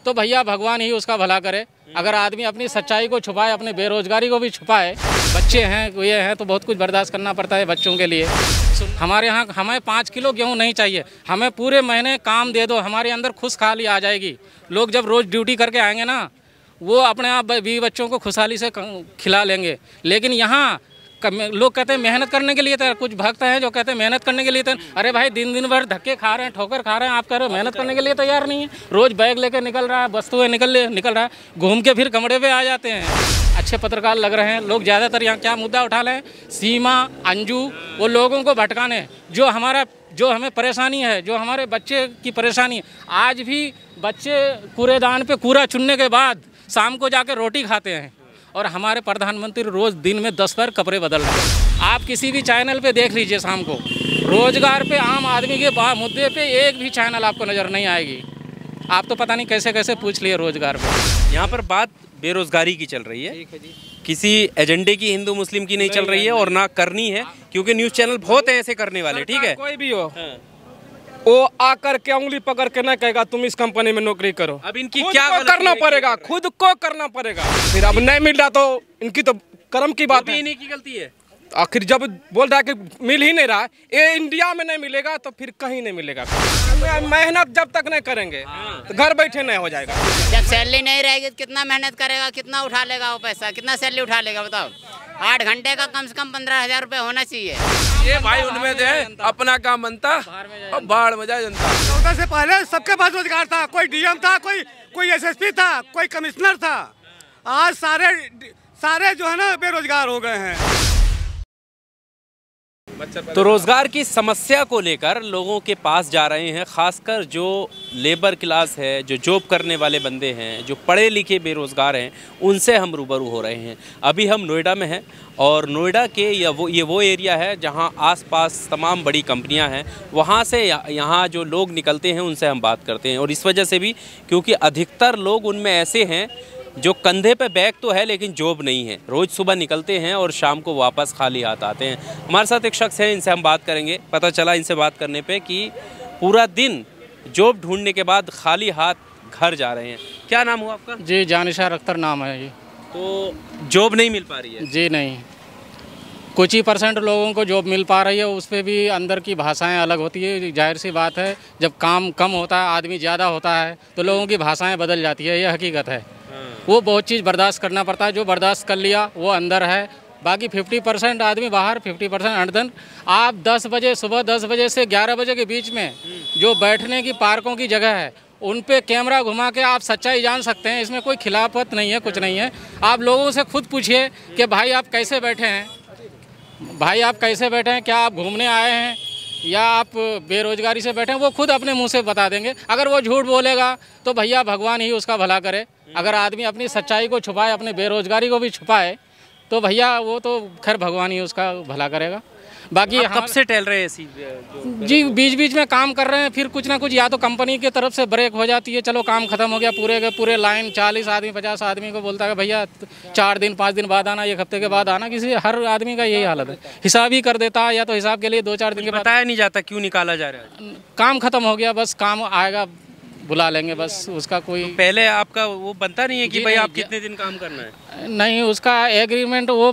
तो भैया भगवान ही उसका भला करे। अगर आदमी अपनी सच्चाई को छुपाए, अपने बेरोजगारी को भी छुपाए, बच्चे हैं ये हैं तो बहुत कुछ बर्दाश्त करना पड़ता है बच्चों के लिए। हमारे यहाँ हमें 5 किलो गेहूँ नहीं चाहिए, हमें पूरे महीने काम दे दो, हमारे अंदर खुशहाली आ जाएगी। लोग जब रोज़ ड्यूटी करके आएंगे ना, वो अपने आप बीवी बच्चों को खुशहाली से खिला लेंगे। लेकिन यहाँ लोग कहते हैं मेहनत करने के लिए तैयार, कुछ भक्त हैं जो कहते हैं मेहनत करने के लिए तैयार। अरे भाई दिन भर धक्के खा रहे हैं, ठोकर खा रहे हैं, आप कह रहे हो मेहनत करने के लिए तैयार नहीं है। रोज़ बैग लेके निकल रहा है, वस्तुएं निकल रहा है, घूम के फिर कमरे पे आ जाते हैं। अच्छे पत्रकार लग रहे हैं लोग। ज़्यादातर यहाँ क्या मुद्दा उठा लें, सीमा अंजू, वो लोगों को भटकाने, जो हमें परेशानी है, जो हमारे बच्चे की परेशानी है। आज भी बच्चे कूड़ेदान पे कूड़ा चुनने के बाद शाम को जाकर रोटी खाते हैं, और हमारे प्रधानमंत्री रोज़ दिन में 10 बार कपड़े बदल रहे हैं। आप किसी भी चैनल पे देख लीजिए, शाम को रोजगार पे, आम आदमी के मुद्दे पे एक भी चैनल आपको नज़र नहीं आएगी। आप तो पता नहीं कैसे कैसे पूछ लिए रोजगार पे। यहाँ पर बात बेरोजगारी की चल रही है, किसी एजेंडे की, हिंदू मुस्लिम की नहीं चल रही है, और ना करनी है, क्योंकि न्यूज़ चैनल बहुत है ऐसे करने वाले। ठीक है, कोई भी हो, वो आकर के उंगली पकड़ के ना कहेगा तुम इस कंपनी में नौकरी करो। अब इनकी क्या करना पड़ेगा, खुद को करना पड़ेगा। फिर अब नहीं मिल रहा तो इनकी तो कर्म की बात है, इन्हीं की गलती है। आखिर जब बोल रहा है कि मिल ही नहीं रहा है, ये इंडिया में नहीं मिलेगा तो फिर कहीं नहीं मिलेगा। मेहनत जब तक नहीं करेंगे तो घर बैठे नहीं हो जाएगा। जब सैलरी नहीं रहेगी तो कितना मेहनत करेगा, कितना उठा लेगा वो पैसा, कितना सैलरी उठा लेगा बताओ। 8 घंटे का कम से कम 15,000 रुपये होना चाहिए। ये भाई उनमें से अपना काम बनता और बाढ़ में जाए जनता। 14 से पहले सबके पास रोजगार था, कोई डीएम था, कोई एसएसपी था, कोई कमिश्नर था। आज सारे जो है ना बेरोजगार हो गए हैं। तो रोजगार की समस्या को लेकर लोगों के पास जा रहे हैं, खासकर जो लेबर क्लास है, जो जॉब करने वाले बंदे हैं, जो पढ़े लिखे बेरोजगार हैं, उनसे हम रूबरू हो रहे हैं। अभी हम नोएडा में हैं, और नोएडा के ये वो एरिया है जहां आसपास तमाम बड़ी कंपनियां हैं। वहां से यहाँ जो लोग निकलते हैं उनसे हम बात करते हैं, और इस वजह से भी क्योंकि अधिकतर लोग उनमें ऐसे हैं जो कंधे पे बैग तो है लेकिन जॉब नहीं है। रोज़ सुबह निकलते हैं और शाम को वापस खाली हाथ आते हैं। हमारे साथ एक शख्स है, इनसे हम बात करेंगे। पता चला इनसे बात करने पे कि पूरा दिन जॉब ढूंढने के बाद खाली हाथ घर जा रहे हैं। क्या नाम हुआ आपका? जी जानिशार अख्तर नाम है जी। तो जॉब नहीं मिल पा रही है? जी नहीं, कुछ ही % लोगों को जॉब मिल पा रही है, उस पर भी अंदर की भाषाएं अलग होती है। जाहिर सी बात है, जब काम कम होता है, आदमी ज़्यादा होता है, तो लोगों की भाषाएं बदल जाती है, ये हकीकत है। वो बहुत चीज़ बर्दाश्त करना पड़ता है। जो बर्दाश्त कर लिया वो अंदर है, बाकी 50% आदमी बाहर, 50% अंदर। आप 10 बजे, सुबह 10 बजे से 11 बजे के बीच में जो बैठने की पार्कों की जगह है, उन पे कैमरा घुमा के आप सच्चाई जान सकते हैं। इसमें कोई खिलाफत नहीं है, कुछ नहीं है। आप लोगों से खुद पूछिए कि भाई आप कैसे बैठे हैं, भाई आप कैसे बैठे हैं, क्या आप घूमने आए हैं या आप बेरोजगारी से बैठे हैं, वो खुद अपने मुंह से बता देंगे। अगर वो झूठ बोलेगा तो भैया भगवान ही उसका भला करे। अगर आदमी अपनी सच्चाई को छुपाए, अपने बेरोजगारी को भी छुपाए, तो भैया वो तो खैर भगवान ही उसका भला करेगा। बाकी कब से टहल रहे हैं जी, बीच बीच में काम कर रहे हैं, फिर कुछ ना कुछ या तो कंपनी की तरफ से ब्रेक हो जाती है, चलो काम खत्म हो गया, पूरे के पूरे लाइन 40 आदमी 50 आदमी को बोलता है भैया 4 दिन 5 दिन बाद आना, 1 हफ्ते के बाद आना। किसी हर आदमी का यही हालत है, हिसाब ही कर देता है, या तो हिसाब के लिए 2-4 दिन के बाद। बताया नहीं जाता क्यों निकाला जा रहा है? काम खत्म हो गया, बस काम आएगा बुला लेंगे, बस उसका कोई तो पहले आपका वो बनता नहीं है कि भाई आप कितने दिन काम करना है? नहीं, उसका एग्रीमेंट वो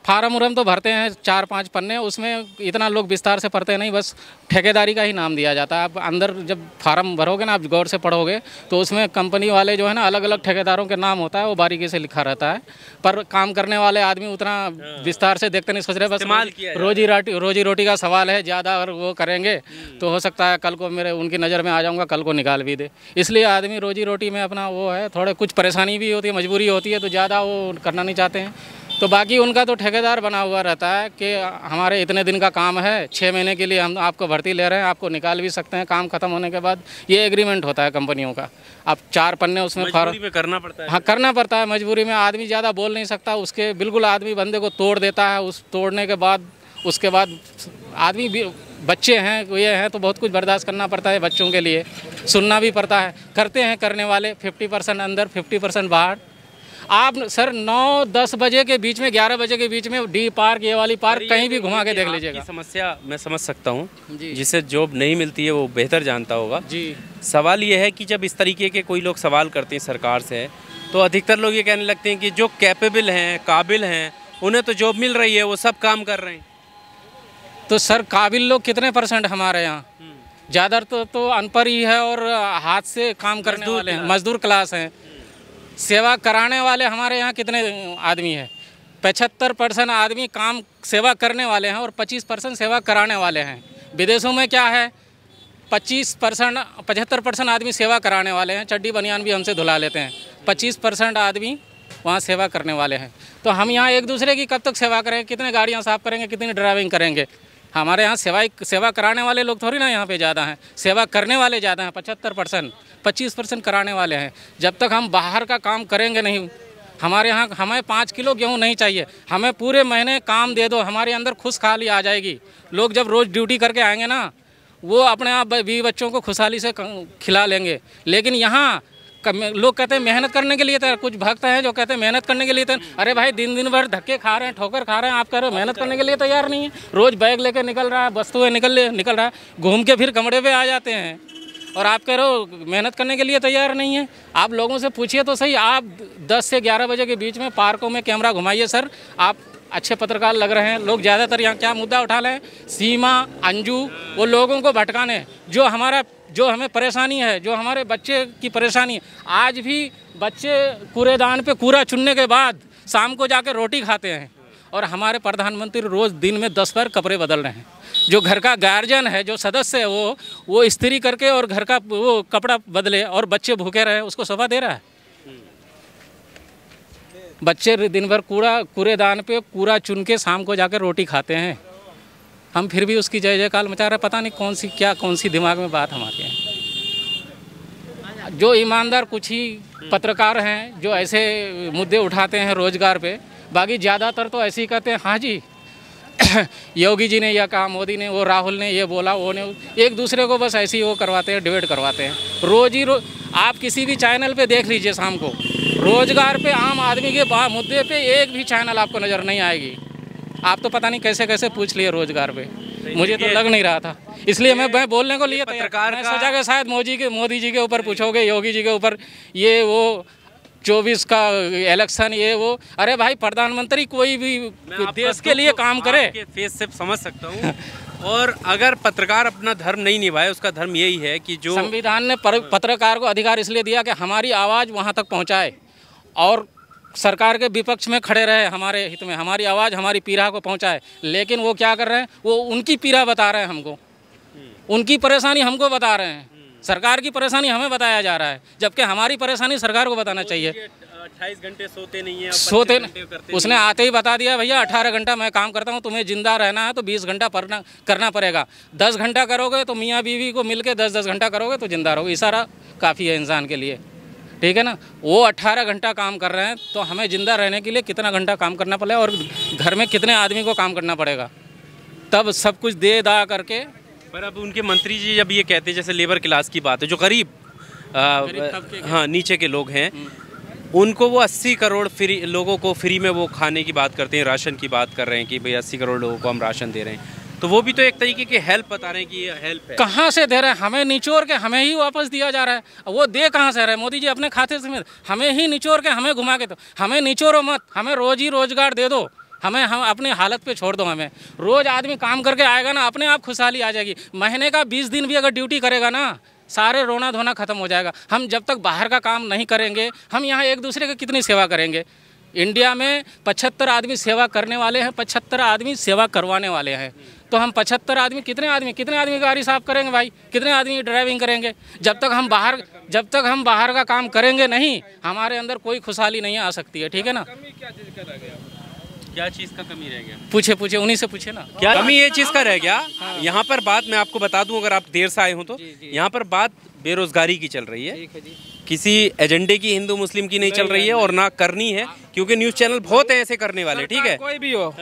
फार्म उरम तो भरते हैं 4-5 पन्ने, उसमें इतना लोग विस्तार से पढ़ते नहीं, बस ठेकेदारी का ही नाम दिया जाता है। आप अंदर जब फार्म भरोगे ना, आप गौर से पढ़ोगे तो उसमें कंपनी वाले जो है ना, अलग अलग ठेकेदारों के नाम होता है, वो बारीकी से लिखा रहता है। पर काम करने वाले आदमी उतना विस्तार से देखते नहीं, सोच रहे बस रोजी रोटी का सवाल है, ज़्यादा अगर वो करेंगे तो हो सकता है कल को मेरे उनकी नज़र में आ जाऊँगा, कल को निकाल भी दे। इसलिए आदमी रोजी रोटी में अपना वो है, थोड़े कुछ परेशानी भी होती है, मजबूरी होती है, तो ज़्यादा वो करना नहीं चाहते हैं। तो बाकी उनका तो ठेकेदार बना हुआ रहता है कि हमारे इतने दिन का काम है, 6 महीने के लिए हम आपको भर्ती ले रहे हैं, आपको निकाल भी सकते हैं काम खत्म होने के बाद। ये एग्रीमेंट होता है कंपनियों का। अब 4 पन्ने उसमें मजबूरी करना पड़ता है। हाँ, करना पड़ता है। मजबूरी में आदमी ज़्यादा बोल नहीं सकता, उसके बिल्कुल आदमी बंदे को तोड़ देता है। उस तोड़ने के बाद उसके बाद आदमी बच्चे हैं ये हैं तो बहुत कुछ बर्दाश्त करना पड़ता है, बच्चों के लिए सुनना भी पड़ता है। करते हैं करने वाले 50% अंदर 50% बाहर। आप सर 9-10 बजे के बीच में, 11 बजे के बीच में डी पार्क, ये वाली पार्क कहीं भी घुमा के देख लीजिएगा। समस्या मैं समझ सकता हूँ, जिसे जॉब नहीं मिलती है वो बेहतर जानता होगा जी। सवाल ये है कि जब इस तरीके के कोई लोग सवाल करते हैं सरकार से, तो अधिकतर लोग ये कहने लगते हैं कि जो कैपेबल हैं, काबिल हैं, उन्हें तो जॉब मिल रही है, वो सब काम कर रहे हैं। तो सर काबिल लोग कितने % हमारे यहाँ? ज़्यादातर तो अनपढ़ ही है और हाथ से काम करने वाले हैं, मजदूर क्लास हैं। सेवा कराने वाले हमारे यहाँ कितने आदमी हैं? 75% आदमी काम सेवा करने वाले हैं और 25% सेवा कराने वाले हैं। विदेशों में क्या है, 75% आदमी सेवा कराने वाले हैं, चड्डी बनियान भी हमसे धुला लेते हैं। 25% आदमी वहाँ सेवा करने वाले हैं। तो हम यहाँ एक दूसरे की कब तक सेवा करेंगे? कितने गाड़ियाँ साफ़ करेंगे, कितनी ड्राइविंग करेंगे? हमारे यहाँ सेवा कराने वाले लोग थोड़ी ना यहाँ पे ज़्यादा हैं, सेवा करने वाले ज़्यादा हैं। 75%, 25% कराने वाले हैं। जब तक हम बाहर का काम करेंगे नहीं, हमारे यहाँ हमें 5 किलो गेहूँ नहीं चाहिए, हमें पूरे महीने काम दे दो, हमारे अंदर खुशहाली आ जाएगी। लोग जब रोज़ ड्यूटी करके आएंगे ना, वो अपने आप बीवी बच्चों को खुशहाली से खिला लेंगे। लेकिन यहाँ लोग कहते हैं मेहनत करने के लिए तैयार, कुछ भक्त हैं जो कहते हैं मेहनत करने के लिए तैयार। अरे भाई दिन भर धक्के खा रहे हैं, ठोकर खा रहे हैं, आप कह रहे हो मेहनत करने के लिए तैयार नहीं है। रोज़ बैग लेके निकल रहा है, वस्तुएं निकल रहा है, घूम के फिर कमरे पे आ जाते हैं और आप कह रहे हो मेहनत करने के लिए तैयार नहीं है। आप लोगों से पूछिए तो सही, आप 10 से 11 बजे के बीच में पार्कों में कैमरा घुमाइए सर, आप अच्छे पत्रकार लग रहे हैं। लोग ज़्यादातर यहाँ क्या मुद्दा उठा लें, सीमा, अंजू, वो लोगों को भटकाने, जो हमें परेशानी है, जो हमारे बच्चे की परेशानी है। आज भी बच्चे कूड़ेदान पे कूड़ा चुनने के बाद शाम को जाकर रोटी खाते हैं और हमारे प्रधानमंत्री रोज़ दिन में 10 बार कपड़े बदल रहे हैं। जो घर का गार्जियन है, जो सदस्य है, वो इस्त्री करके और घर का वो कपड़ा बदले और बच्चे भूखे रहे, उसको शोभा दे रहा है? बच्चे दिन भर कूड़ेदान पे कूड़ा चुन के शाम को जाकर रोटी खाते हैं, हम फिर भी उसकी जय जयकार मचा रहे। पता नहीं कौन सी दिमाग में बात हमारे हैं। जो ईमानदार कुछ ही पत्रकार हैं जो ऐसे मुद्दे उठाते हैं रोजगार पे, बाकी ज़्यादातर तो ऐसे ही कहते हैं हाँ जी योगी जी ने यह कहा, मोदी ने, वो राहुल ने ये बोला, वो ने, एक दूसरे को बस ऐसे ही वो करवाते हैं, डिबेट करवाते हैं। रोज़ आप किसी भी चैनल पे देख लीजिए, शाम को रोजगार पे, आम आदमी के मुद्दे पे एक भी चैनल आपको नज़र नहीं आएगी। आप तो पता नहीं कैसे कैसे पूछ लिए रोजगार पे, मुझे तो लग नहीं रहा था, इसलिए मैं बोलने को लिए पत्रकार मैं सोचा कि शायद मोदी जी के ऊपर पूछोगे, योगी जी के ऊपर, ये वो 24 का इलेक्शन, ये वो। अरे भाई प्रधानमंत्री कोई भी देश के लिए काम करे। फेस से समझ सकता हूँ। और अगर पत्रकार अपना धर्म नहीं निभाए, उसका धर्म यही है कि जो संविधान ने पत्रकार को अधिकार इसलिए दिया कि हमारी आवाज़ वहाँ तक पहुँचाए और सरकार के विपक्ष में खड़े रहे, हमारे हित में, हमारी आवाज़ हमारी पीड़ा को पहुँचाए। लेकिन वो क्या कर रहे हैं, वो उनकी पीड़ा बता रहे हैं हमको, उनकी परेशानी हमको बता रहे हैं, सरकार की परेशानी हमें बताया जा रहा है, जबकि हमारी परेशानी सरकार को बताना चाहिए। 28 घंटे सोते नहीं है, उसने आते ही बता दिया भैया 18 घंटा मैं काम करता हूँ, तुम्हें जिंदा रहना है तो 20 घंटा करना पड़ेगा। 10 घंटा करोगे तो मियाँ बीवी को मिलके 10-10 घंटा करोगे तो जिंदा रहोगे। इशारा काफ़ी है इंसान के लिए, ठीक है ना। वो 18 घंटा काम कर रहे हैं तो हमें जिंदा रहने के लिए कितना घंटा काम करना पड़ेगा और घर में कितने आदमी को काम करना पड़ेगा, तब सब कुछ दे दा करके। पर अब उनके मंत्री जी जब ये कहते हैं, जैसे लेबर क्लास की बात है, जो गरीब हाँ नीचे के लोग हैं, उनको वो 80 करोड़ फ्री लोगों को फ्री में वो खाने की बात करते हैं, राशन की बात कर रहे हैं कि भाई 80 करोड़ लोगों को हम राशन दे रहे हैं, तो वो भी तो एक तरीके की हेल्प बता रहे हैं कि ये हेल्प है। कहाँ से दे रहे हैं? हमें निचोड़ के हमें ही वापस दिया जा रहा है। वो दे कहाँ से रहे? मोदी जी अपने खाते से हमें ही निचोड़ के हमें घुमा के, तो हमें निचोड़ो मत, हमें रोजगार दे दो, हम अपनी हालत पे छोड़ दो। हमें रोज़ आदमी काम करके आएगा ना, अपने आप खुशहाली आ जाएगी। महीने का 20 दिन भी अगर ड्यूटी करेगा ना, सारे रोना धोना खत्म हो जाएगा। हम जब तक बाहर का काम नहीं करेंगे, हम यहाँ एक दूसरे की कितनी सेवा करेंगे। इंडिया में 75 आदमी सेवा करने वाले हैं, 75 आदमी सेवा करवाने वाले हैं। तो हम 75 आदमी कितने आदमी गाड़ी साफ करेंगे भाई, कितने आदमी ड्राइविंग करेंगे? जब तक हम बाहर का काम करेंगे नहीं, हमारे अंदर कोई खुशहाली नहीं आ सकती है, ठीक है ना। क्या चीज़ का कमी रह गया? पूछे उन्हीं से पूछे ना, क्या कमी ये चीज़ का रह गया। यहाँ पर बात मैं आपको बता दूं, अगर आप देर से आए हो तो यहाँ पर बात बेरोजगारी की चल रही है, किसी एजेंडे की, हिंदू मुस्लिम की नहीं चल रही है और ना करनी है, क्योंकि न्यूज़ चैनल बहुत है ऐसे करने वाले, ठीक है। कोई भी हो,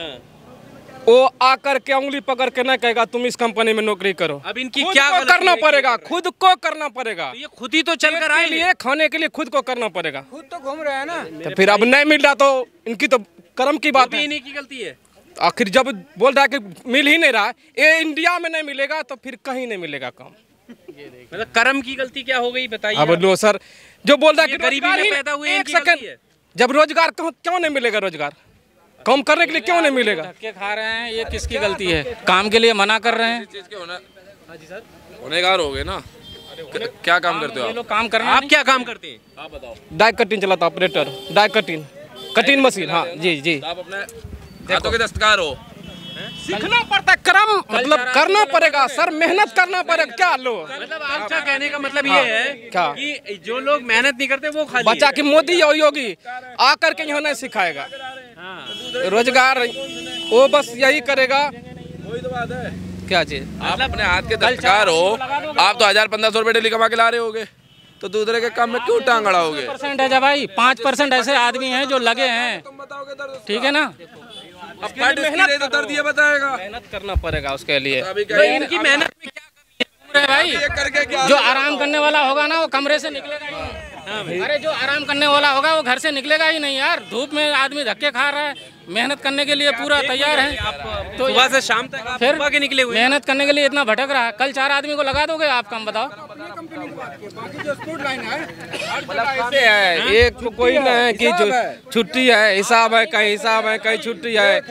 वो आकर के उंगली पकड़ के ना कहेगा तुम इस कंपनी में नौकरी करो। अब इनकी खुद क्या को गलती करना है? पड़ेगा, खुद को करना पड़ेगा। ये खुद ही तो चल कर आए लिए खाने के लिए खुद को करना पड़ेगा। खुद तो घूम रहे हैं ना। तो फिर अब नहीं मिल रहा तो इनकी तो कर्म की बात है। इन्हीं की गलती है। आखिर जब बोल रहा है कि मिल ही नहीं रहा, ये इंडिया में नहीं मिलेगा तो फिर कहीं नहीं मिलेगा काम। मतलब कर्म की गलती क्या हो गई बताइए। अब लो सर, जो बोल रहा है कि गरीबी में रोजगार ही- पैदा हुए एक इनकी सेकंड, गलती है। जब रोजगार क्यों नहीं मिलेगा? रोजगार काम करने के लिए क्यों नहीं मिलेगा? धक्के खा रहे हैं, ये किसकी गलती है? काम के लिए मना कर रहे हैं। होनेगार हो गए ना। क्या काम करते हो ये आप? लोग काम करना आप क्या काम करते हैं? आप बताओ। डाई कटिंग चलाता, ऑपरेटर डाई कटिंग मशीन। हाँ जी जी। आप अपने हाथों के दस्तकार हो। सीखना पड़ता है, कर्म मतलब करना पड़ेगा सर, मेहनत करना पड़ेगा। क्या लो मतलब आपका कहने का मतलब ये है क्या? कि जो लोग मेहनत नहीं करते वो खाली बच्चा की मोदी और योगी आकर के यहाँ नहीं सिखाएगा रोजगार, वो बस यही करेगा। वही तो बात है। क्या चीज? आप अपने हाथ के दस्तकार हो। आप तो 1000-1500 रुपए डेली कमा के ला रहे होगे, तो दूसरे के काम में क्यों टांग अड़ाओगे? % है जब भाई 5% ऐसे आदमी हैं जो लगे हैं, ठीक है ना? अब मेहनत तो दर्द ये बताएगा। मेहनत करना पड़ेगा उसके लिए। अभी तो इनकी मेहनत में क्या भाई करके क्या जो आराम करने वाला होगा ना वो कमरे से निकलेगा ही नहीं। अरे जो आराम करने वाला होगा वो घर से निकलेगा ही नहीं यार। धूप में आदमी धक्के खा रहा है, मेहनत करने के लिए पूरा तैयार है, तो सुबह से शाम तक आप फिर सुबह के निकले हुए हैं। मेहनत करने के लिए इतना भटक रहा है। कल 4 आदमी को लगा दोगे आप? काम बताओ। ऐसे है, एक कोई ना है कि जो छुट्टी है, हिसाब है, कहीं हिसाब है, कहीं छुट्टी है।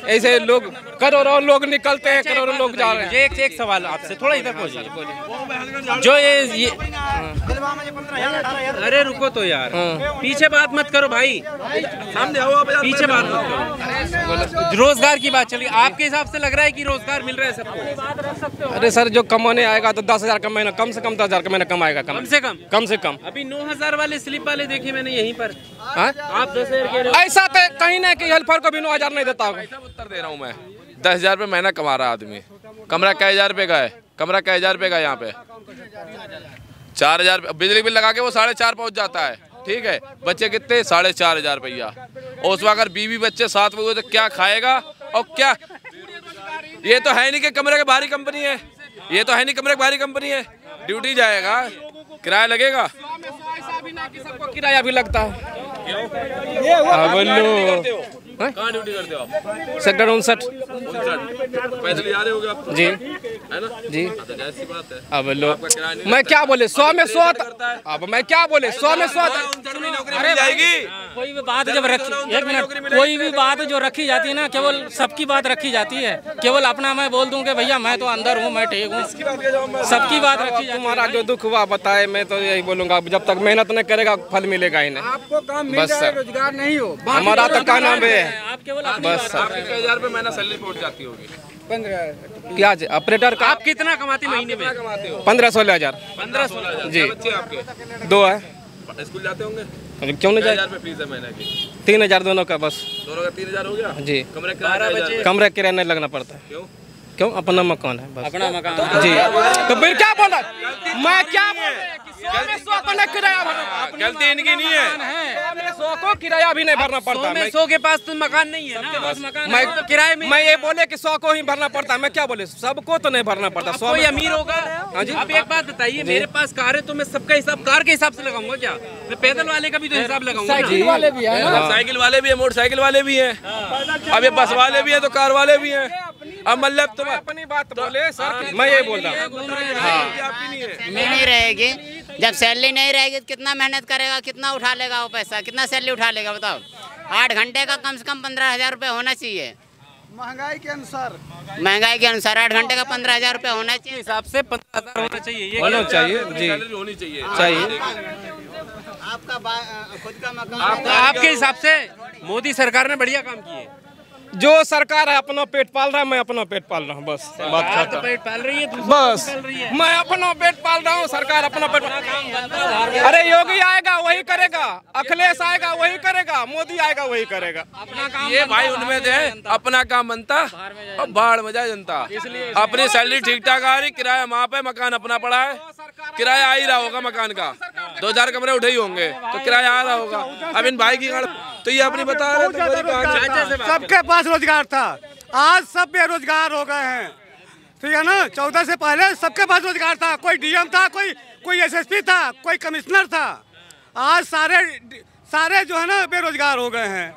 ऐसे लोग करोड़ों लोग निकलते हैं, करोड़ों लोग जा रहे हैं। मुझे एक सवाल आपसे, थोड़ा इधर पहुंचिए। जो ये अरे रुको तो यार, पीछे बात मत करो भाई, सामने आओ आप। पीछे बात मत करो। रोजगार की बात चली, आपके हिसाब से लग रहा है कि रोजगार मिल रहा है सबको? अरे सर, जो कमाने आएगा तो 10,000 का महीना, कम से कम 10,000 का महीना कमाएगा। कम से कम कम से कम। अभी 9,000 वाले स्लिप वाले देखे मैंने यहीं पर। हाँ? आप 10,000 कह रहे हो। ऐसा तो कहीं ना कहीं हेल्पर को भी 9,000 नहीं देता होगा। ऐसा उत्तर दे रहा हूँ मैं। 10,000 रुपये महीना कमा रहा आदमी, कमरा कई 1,000 रुपये का है, कमरा कई 1,000 रुपये का यहाँ पे 4,000 बिजली बिल लगा के वो 4,500 पहुँच जाता है। ठीक है, बच्चे कितने? 4,500 रुपया। और उसमें अगर बीवी बच्चे साथ में हुए तो क्या खाएगा? और क्या, ये तो है नहीं कि कमरे के बाहरी कंपनी है, ये तो है नहीं कमरे की बाहरी कंपनी है। ड्यूटी जाएगा, किराया लगेगा, सबको किराया भी लगता है। कहाँ ड्यूटी करते हो आप? सेक्टर 59। पैसे ले जा रहे होगे आप? जी है ना? जी। तो जाहिर सी बात है। अब लो, मैं क्या बोले, 100 में 100। अब मैं क्या बोले, 100 में 100। अरे जाएगी। कोई भी बात जब रखी, 1 मिनट, कोई भी बात जो रखी जाती है ना, केवल सबकी बात रखी जाती है। केवल अपना मैं बोल दूं कि भैया मैं तो अंदर हूँ, मैं ठीक हूँ, सबकी बात रखी जाती है। तुम्हारा जो दुख हुआ बताए, मैं तो यही बोलूंगा, जब तक मेहनत नहीं करेगा फल मिलेगा ही नहीं। आपको काम मिल बस जाए, सर। रोजगार नहीं हो। हमारा तो क्या नाम है, आप केवल अपनी बस बात सर। आपकी कई 1,000 रुपये महीना सैलरी पहुँच जाती होगी। 15 क्या ऑपरेटर का आप कितना कमाते महीने में? कमाते हो 15-16 हजार 15-16 हजार। जी। बच्चे आपके 2 है। स्कूल जाते होंगे? क्यों नहीं जाए? 1,000 रुपये फीस है महीने की। 3,000 दोनों का, बस। दोनों का 3,000 हो गया। जी। कमरे का 12 बजे। कमरे किराया नहीं लगना पड़ता है। क्यों? अपना मकान है, बस। अपना मकान जी। तो फिर क्या बोला मैं, क्या बोला कि 100 में 100 को नहीं किराया भरना। गलती इनकी नहीं है। 100 में 100 को किराया भी नहीं भरना पड़ता। 100 में 100 के पास तो मकान नहीं है ना। मैं तो किराए में मैं ये बोले कि 100 को ही भरना पड़ता है, मैं क्या बोले, सबको तो नहीं भरना पड़ता। 100 कोई में अमीर होगा। हाँ जी। अब एक बात बताइए, मेरे पास कार है तो मैं सबका हिसाब कार के हिसाब से लगाऊंगा क्या? मैं पैदल वाले का भी तो हिसाब लगाऊंगा ना। साइकिल वाले भी है ना। साइकिल वाले भी है, मोटरसाइकिल वाले भी हैं, अब ये बस वाले भी हैं, तो कार वाले भी हैं। अब मतलब तुम अपनी बात बोले सर, मैं ये बोल रहा हूँ। आपकी नहीं है। में नहीं रहेगी। जब सैलरी नहीं रहेगी तो कितना मेहनत करेगा, कितना उठा लेगा वो पैसा, कितना सैलरी उठा लेगा बताओ? 8 घंटे का कम से कम 15,000 रुपये होना चाहिए। महंगाई के अनुसार, महंगाई के अनुसार 8 घंटे का 15,000 रुपये होना चाहिए। हिसाब से 15,000 होना चाहिए। ये होना चाहिए जी, सैलरी होनी चाहिए। चाहिए। आपका खुद का मकान आपके हिसाब से मोदी सरकार ने बढ़िया काम किए। जो सरकार है अपना पेट पाल रहा है, मैं अपना पेट पाल रहा हूँ, बस बात सरकार तो खत्म। पेट पाल रही है, दूसरी बस पाल रही है। मैं अपना पेट पाल रहा हूँ, सरकार अपना पेट। अरे योगी आएगा वही करेगा, अखिलेश आएगा वही करेगा, मोदी आएगा वही करेगा। अपना काम ये भाई उनमें से अपना काम बनता और बाढ़ में जाए जनता। अपनी सैलरी ठीक ठाक आ रही, किराया वहाँ पे, मकान अपना पड़ा है, किराया आ ही रहा होगा मकान का। 2,000 कमरे उठे ही होंगे तो किराया आ रहा होगा। अब इन भाई की तो ये अपनी बता रहे थे सबके पास रोजगार था, आज सब बेरोजगार हो गए हैं। ठीक है ना, 14 से पहले सबके पास रोजगार था, कोई डीएम था, कोई एसएसपी था, कोई कमिश्नर था। आज सारे जो है ना बेरोजगार हो गए हैं।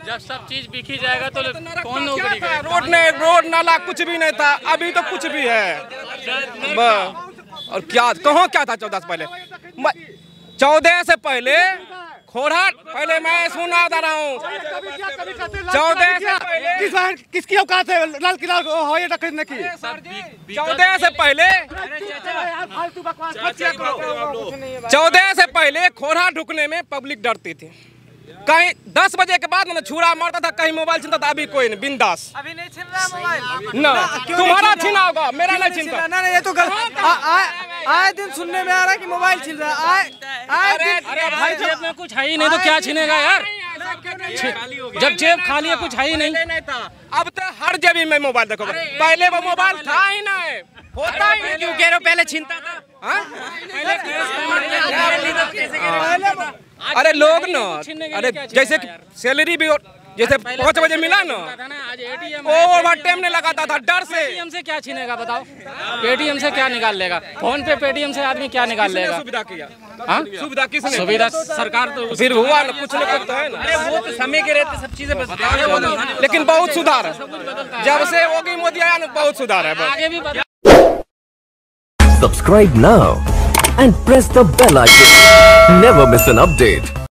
जब सब चीज बिकी जाएगा तो कौन नौकरी करेगा? रोड नाला कुछ भी नहीं था, अभी तो कुछ भी है। और क्या कहाँ क्या था 14 से पहले? 14 से पहले खोरा, पहले मैं सुना दे रहा हूँ 14 से पहले किसकी औकात है लाल किला हवाई अड्डा खरीदने की? 14 से पहले 14 से पहले खोरा ढुकने में पब्लिक डरती थी। कहीं 10 बजे के बाद ना छुरा मारता था, कहीं मोबाइल छीनता था। अभी कोई नहीं, बिंदास। अभी नहीं छीन रहा मोबाइल ना, तुम्हारा छीना होगा, मेरा नहीं छीनता। ना ये तो आए दिन सुनने में आ रहा है कि मोबाइल छीन रहा है। अरे भाई जेब में कुछ है ही नहीं तो क्या छीनेगा यार? जब जेब खाली है कुछ है ही नहीं। अब तो हर जेबी में मोबाइल देखो, पहले वो मोबाइल था ही ना, होता ही नहीं। क्यों कह रहे हो पहले छीनता था? अरे लोग ना, अरे जैसे सैलरी भी जैसे 5 बजे मिला ना, वो ओवर टाइम नहीं लगाता था डर से। पेटीएम से क्या छीनेगा बताओ? पेटीएम से क्या निकाल लेगा? फोन पे पेटीएम से आदमी क्या निकाल लेगा? सुविधा किया, सुविधा किसने? सुविधा सरकार तो फिर हुआ ना, कुछ ना कुछ तो है ना। अरे वो तो समय के रहते सब चीजें बदल, लेकिन बहुत सुधार है जब से योगी मोदी आया ना, बहुत सुधार है। आगे भी Subscribe now and press the bell icon. Never miss an update.